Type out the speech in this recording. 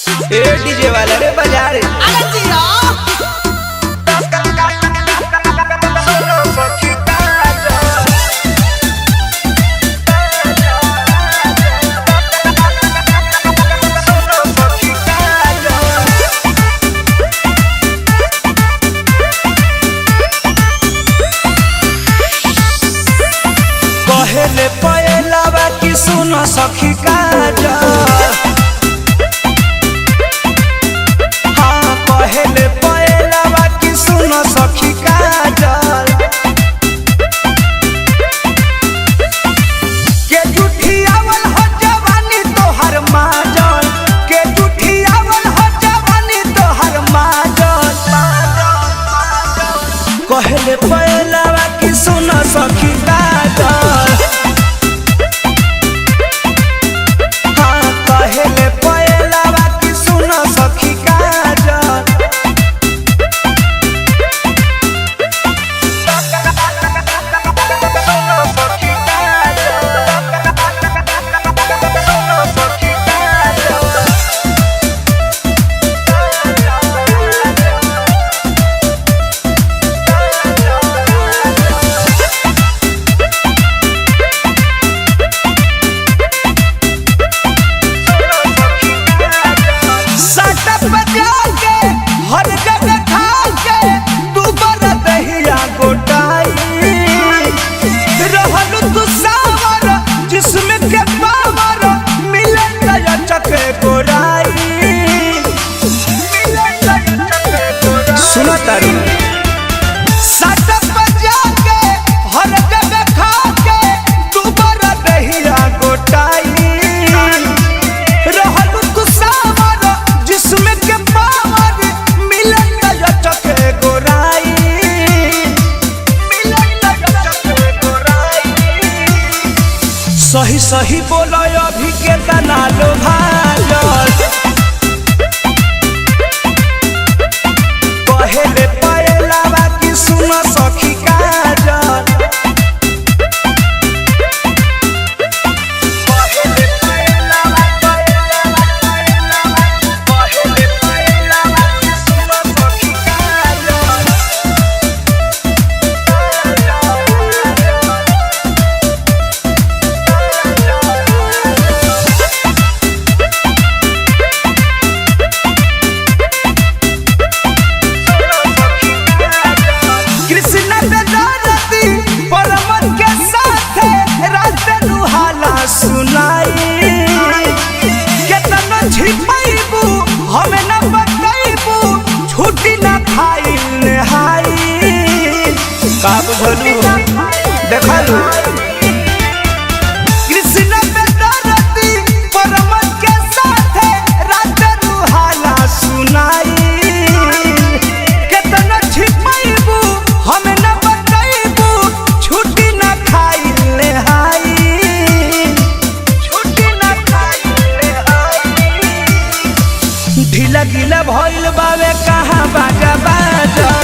ए DJ वाला रे बजा रे। पहले पहलावा की सुनो सखी काजल, हाँ पहले पहलावा की सुनो सखी काजल, के जुठियावल हो जवानी तोहर माजल, के जुठियावल हो जवानी तोहर माजल। पहले पहलावा की सुनो सखी काजल, पहले पहलावा की सुनो सखी काजल। सुनो तारू सही सही बोलो अभी के तना लो भाजल। पहले पहलावा की सुनो सखी काजल, पहले पहलावा पहले पहलावा की सुनो सखी काजल। सुनाई केतना छिपाइबू हमें न बताइबू, छुट्टी न खाई नहाई का बुझलू देखलू। कृष्ण बेदरती परमत के साथ रात रुहाला सुनाई, केतना छिपाइबू हमें न बताइबू, छुट्टी न खाई नहाई। ढीला गीला भइल बावे कहाँ बाजा बाजा।